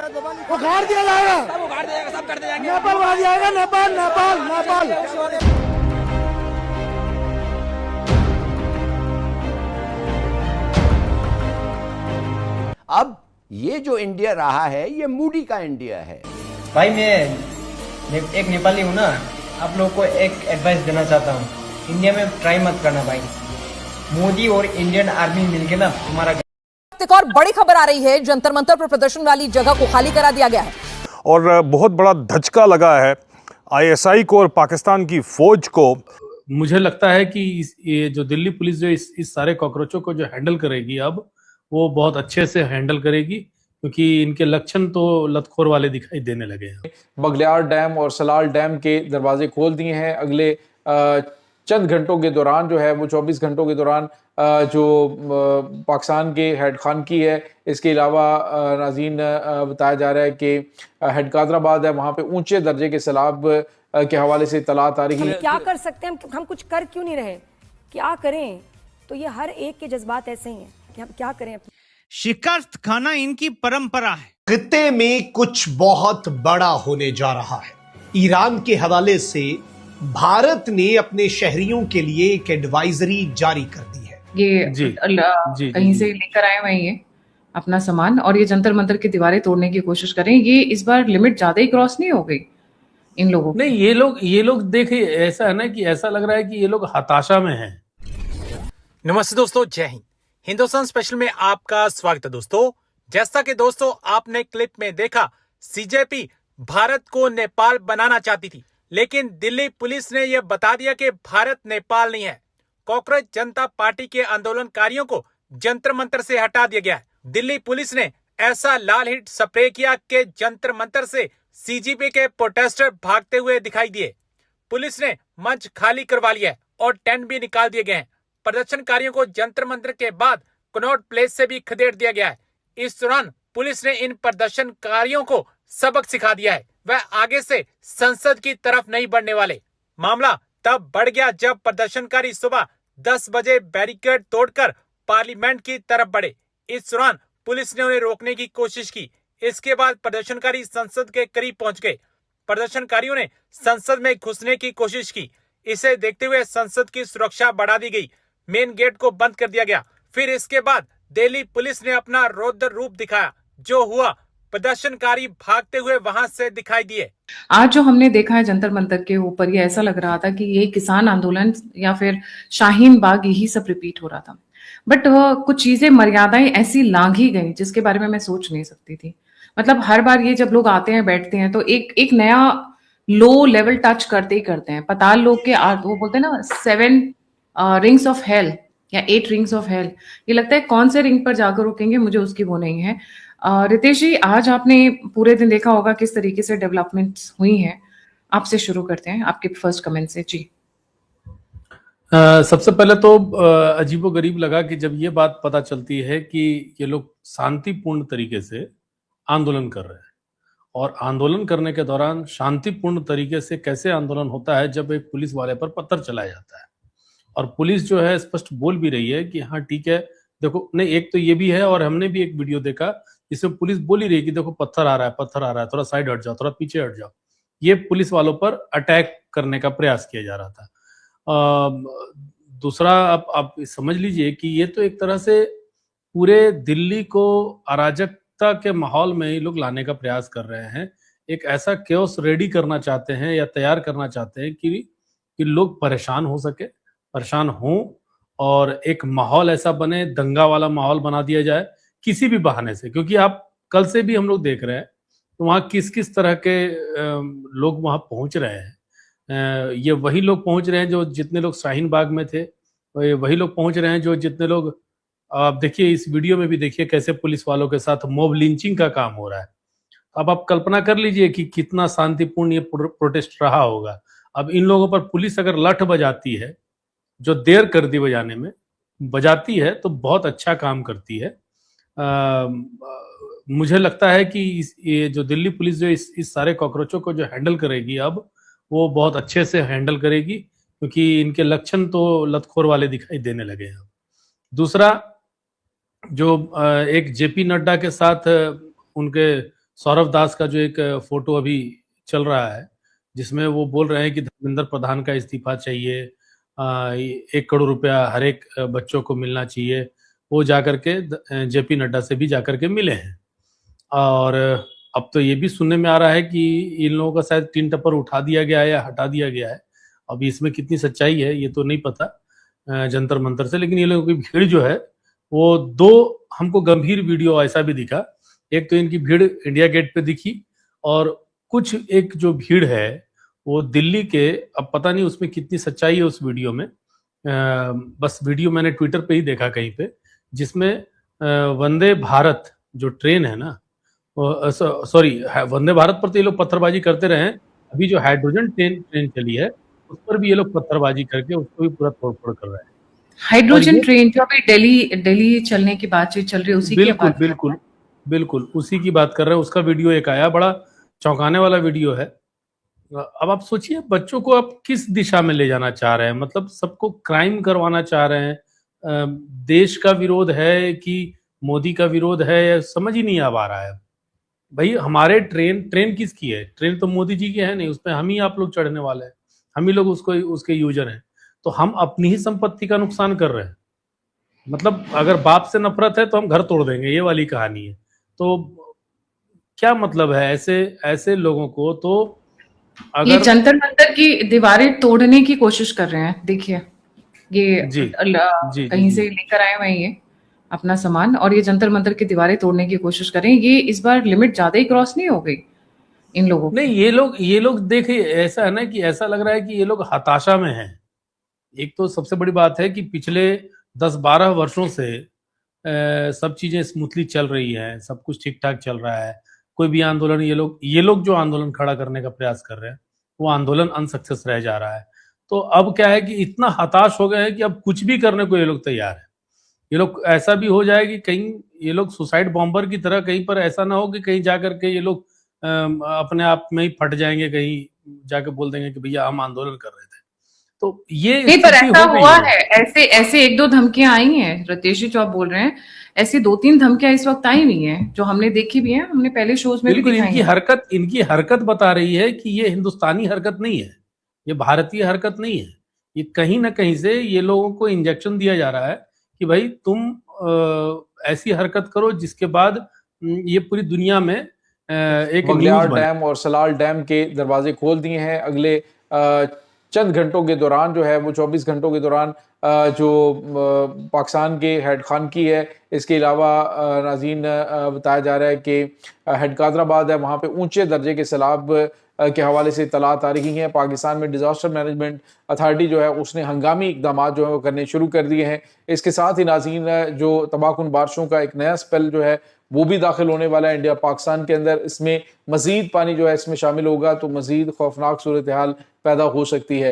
उखाड़ दिया जाएगा, सब उखाड़ दिया जाएगा, सब कर दिया जाएंगे। नेपाल उखाड़ दिया जाएगा, नेपाल नेपाल नेपाल। अब ये जो इंडिया रहा है ये मूडी का इंडिया है। भाई मैं एक नेपाली हूँ ना, आप लोग को एक एडवाइस देना चाहता हूँ, इंडिया में ट्राई मत करना भाई। मोदी और इंडियन आर्मी मिलके ना तुम्हारा। एक और बड़ी खबर आ रही है, जंतर मंतर पर प्रदर्शन वाली जगह को खाली करा दिया गया है और बहुत बड़ा धचका लगा है आईएसआई को और पाकिस्तान की फौज को। मुझे लगता है कि ये जो दिल्ली पुलिस जो इस सारे कॉकरोचों को जो हैंडल करेगी अब, वो बहुत अच्छे से हैंडल करेगी, क्योंकि इनके लक्षण तो लतखोर वाले दिखाई देने लगे हैं। बगलियार डैम और सलाल डैम के दरवाजे खोल दिए हैं। अगले चंद घंटों के दौरान जो है वो 24 घंटों के दौरान जो पाकिस्तान के हेड खान की है, इसके अलावा नाज़रीन बताया जा रहा है कि हेड कादराबाद है, वहाँ पे ऊंचे दर्जे के सैलाब के हवाले से इत्तलात आ रही है। क्या कर सकते हैं हम कुछ कर क्यों नहीं रहे, क्या करें? तो ये हर एक के जज्बात ऐसे ही हैं कि हम क्या करें। शिकस्त खाना इनकी परंपरा है। खित्ते में कुछ बहुत बड़ा होने जा रहा है। ईरान के हवाले से भारत ने अपने शहरियों के लिए एक एडवाइजरी जारी कर दी है। ये कहीं से लेकर आए हुए हैं ये अपना सामान, और ये जंतर मंतर की दीवारें तोड़ने की कोशिश करें। ये इस बार लिमिट ज्यादा ही क्रॉस नहीं हो गई इन लोगों की? नहीं, ये लोग देखिए, ऐसा है ना कि ऐसा लग रहा है कि ये लोग हताशा में हैं। नमस्ते दोस्तों, जय हिंद। हिंदुस्तान स्पेशल में आपका स्वागत है दोस्तों। जैसा कि दोस्तों आपने क्लिप में देखा, सीजेपी भारत को नेपाल बनाना चाहती थी, लेकिन दिल्ली पुलिस ने यह बता दिया कि भारत नेपाल नहीं है। कॉकरोच जनता पार्टी के आंदोलनकारियों को जंतर मंतर से हटा दिया गया है। दिल्ली पुलिस ने ऐसा लाल हिट स्प्रे किया कि जंतर मंतर से सीजीपी के प्रोटेस्टर भागते हुए दिखाई दिए। पुलिस ने मंच खाली करवा लिया है और टेंट भी निकाल दिए गए हैं। प्रदर्शनकारियों को जंतर मंतर के बाद कनॉट प्लेस से भी खदेड़ दिया गया है। इस दौरान पुलिस ने इन प्रदर्शनकारियों को सबक सिखा दिया है, वह आगे से संसद की तरफ नहीं बढ़ने वाले। मामला तब बढ़ गया जब प्रदर्शनकारी सुबह 10 बजे बैरिकेड तोड़कर पार्लियामेंट की तरफ बढ़े। इस दौरान पुलिस ने उन्हें रोकने की कोशिश की। इसके बाद प्रदर्शनकारी संसद के करीब पहुंच गए। प्रदर्शनकारियों ने संसद में घुसने की कोशिश की। इसे देखते हुए संसद की सुरक्षा बढ़ा दी गई, मेन गेट को बंद कर दिया गया। फिर इसके बाद दिल्ली पुलिस ने अपना रौद्र रूप दिखाया। जो हुआ, प्रदर्शनकारी भागते हुए वहां से दिखाई दिए। आज जो हमने देखा है जंतर मंतर के ऊपर, ये ऐसा लग रहा था कि ये किसान आंदोलन या फिर शाहीन बाग, यही सब रिपीट हो रहा था। बट कुछ चीजें, मर्यादाएं ऐसी लांघी गई जिसके बारे में मैं सोच नहीं सकती थी। मतलब हर बार ये जब लोग आते हैं बैठते हैं तो एक नया लो लेवल टच करते ही करते हैं। पाताल लोक के वो बोलते हैं ना 7 रिंग्स ऑफ हेल या 8 रिंग्स ऑफ हेल, ये लगता है कौन से रिंग पर जाकर रुकेंगे, मुझे उसकी वो नहीं है। रितेश जी, आज आपने पूरे दिन देखा होगा किस तरीके से डेवलपमेंट्स हुई हैं। आपसे शुरू करते हैं, आपके फर्स्ट कमेंट से जी। सबसे पहले तो अजीबोगरीब लगा कि जब ये बात पता चलती है कि ये लोग शांतिपूर्ण तरीके से आंदोलन कर रहे हैं, और आंदोलन करने के दौरान शांतिपूर्ण तरीके से कैसे आंदोलन होता है जब एक पुलिस वाले पर पत्थर चलाया जाता है। और पुलिस जो है स्पष्ट बोल भी रही है कि हाँ ठीक है, देखो, नहीं, एक तो ये भी है, और हमने भी एक वीडियो देखा जिसमें पुलिस बोल ही रही है कि देखो पत्थर आ रहा है, थोड़ा साइड हट जाओ, थोड़ा पीछे हट जाओ। ये पुलिस वालों पर अटैक करने का प्रयास किया जा रहा था। दूसरा, आप समझ लीजिए कि ये तो एक तरह से पूरे दिल्ली को अराजकता के माहौल में ही लोग लाने का प्रयास कर रहे हैं। एक ऐसा केओस रेडी करना चाहते हैं या तैयार करना चाहते हैं कि लोग परेशान हों और एक माहौल ऐसा बने, दंगा वाला माहौल बना दिया जाए किसी भी बहाने से। क्योंकि आप कल से भी हम लोग देख रहे हैं तो वहाँ किस किस तरह के लोग वहाँ पहुंच रहे हैं। ये वही लोग पहुंच रहे हैं जो जितने लोग शाहीन बाग में थे, वही लोग पहुंच रहे हैं जो जितने लोग, आप देखिए इस वीडियो में भी देखिए कैसे पुलिस वालों के साथ मॉब लिंचिंग का काम हो रहा है। अब आप कल्पना कर लीजिए कि कितना शांतिपूर्ण ये प्रोटेस्ट रहा होगा। अब इन लोगों पर पुलिस अगर लठ बजाती है, जो देर कर दी बजाने में, बजाती है तो बहुत अच्छा काम करती है। मुझे लगता है कि ये जो दिल्ली पुलिस जो इस सारे कॉकरोचों को जो हैंडल करेगी अब, वो बहुत अच्छे से हैंडल करेगी, क्योंकि इनके लक्षण तो लतखोर वाले दिखाई देने लगे हैं। दूसरा, जो एक जेपी नड्डा के साथ उनके सौरभ दास का जो एक फोटो अभी चल रहा है, जिसमें वो बोल रहे हैं कि धर्मेंद्र प्रधान का इस्तीफा चाहिए, 1 करोड़ रुपया हर एक बच्चों को मिलना चाहिए। वो जाकर के जेपी नड्डा से भी जाकर के मिले हैं। और अब तो ये भी सुनने में आ रहा है कि इन लोगों का शायद टीन टप्पर उठा दिया गया है या हटा दिया गया है। अब इसमें कितनी सच्चाई है ये तो नहीं पता जंतर मंतर से, लेकिन ये लोगों की भीड़ जो है वो 2 हमको गंभीर वीडियो ऐसा भी दिखा। एक तो इनकी भीड़ इंडिया गेट पे दिखी, और कुछ एक जो भीड़ है वो दिल्ली के, अब पता नहीं उसमें कितनी सच्चाई है उस वीडियो में, बस वीडियो मैंने ट्विटर पे ही देखा कहीं पे, जिसमें वंदे भारत जो ट्रेन है ना, सॉरी वंदे भारत पर तो ये लोग पत्थरबाजी करते रहे हैं, अभी जो हाइड्रोजन ट्रेन चली है उस पर भी ये लोग पत्थरबाजी करके उसको भी पूरा तोड़फोड़ कर रहे हैं। हाइड्रोजन ट्रेन जो अभी दिल्ली चलने की बातचीत चल रही है, उसी की बात बिल्कुल उसी की बात कर रहे हैं। उसका वीडियो एक आया, बड़ा चौंकाने वाला वीडियो है। अब आप सोचिए बच्चों को आप किस दिशा में ले जाना चाह रहे हैं, मतलब सबको क्राइम करवाना चाह रहे हैं। देश का विरोध है कि मोदी का विरोध है, समझ ही नहीं आ पा रहा है। भाई हमारे ट्रेन किसकी है? ट्रेन तो मोदी जी की है नहीं, उसमें हम ही आप लोग चढ़ने वाले हैं, हम ही लोग उसके यूजर हैं। तो हम अपनी ही संपत्ति का नुकसान कर रहे हैं। मतलब अगर बाप से नफरत है तो हम घर तोड़ देंगे, ये वाली कहानी है। तो क्या मतलब है ऐसे लोगों को? तो अगर ये जंतर मंतर की दीवारें तोड़ने की कोशिश कर रहे हैं। देखिए ये कहीं से लेकर आए हुए हैं ये अपना सामान, और ये जंतर मंतर की दीवारें तोड़ने की कोशिश कर रहे हैं। ये इस बार लिमिट ज्यादा ही क्रॉस नहीं हो गई इन लोगों की? नहीं, ये लोग देखिए, ऐसा है ना कि ऐसा लग रहा है कि ये लोग हताशा में हैं। एक तो सबसे बड़ी बात है कि पिछले 10-12 वर्षों से सब चीजें स्मूथली चल रही है, सब कुछ ठीक ठाक चल रहा है। कोई भी आंदोलन, ये लोग जो आंदोलन खड़ा करने का प्रयास कर रहे हैं वो आंदोलन अनसक्सेस रह जा रहा है। तो अब क्या है कि इतना हताश हो गए हैं कि अब कुछ भी करने को ये लोग तैयार है। ये लोग ऐसा भी हो जाए कि कहीं ये लोग सुसाइड बॉम्बर की तरह, कहीं पर ऐसा ना हो कि कहीं जाकर के ये लोग अपने आप में ही फट जाएंगे, कहीं जाके बोल देंगे कि भैया हम आंदोलन कर रहे थे। तो ये नहीं, पर ऐसा हुआ है, ऐसे 1-2 धमकियां आई हैं। रितेश जी जो आप बोल रहे हैं, ऐसी 2-3 धमकियां इस वक्त आई हुई हैं जो हमने देखी भी हैं, हमने पहले शोज में भी दिखाई है। इनकी हरकत बता रही है कि ये हिंदुस्तानी हरकत नहीं है, ये भारतीय हरकत नहीं है। ये कहीं ना कहीं से ये लोगों को इंजेक्शन दिया जा रहा है कि भाई तुम ऐसी हरकत करो जिसके बाद ये पूरी दुनिया में एक बघलियार डैम और सलाल डैम के दरवाजे खोल दिए हैं। अगले चंद घंटों के दौरान जो है वो 24 घंटों के दौरान जो पाकिस्तान के हेड खान की है, इसके अलावा नाज़रीन बताया जा रहा है कि हेड कादराबाद है, वहाँ पे ऊंचे दर्जे के सैलाब के हवाले से इत्तलात आ रही हैं। पाकिस्तान में डिज़ास्टर मैनेजमेंट अथॉरिटी जो है उसने हंगामी इकदाम जो है वो करने शुरू कर दिए हैं। इसके साथ ही नाज़रीन जो तबाहकुन बारिशों का एक नया स्पेल जो है वो भी दाखिल होने वाला है इंडिया पाकिस्तान के अंदर। इसमें मजीद पानी जो है इसमें शामिल होगा तो मजीद खौफनाक सूरत हाल पैदा हो सकती है।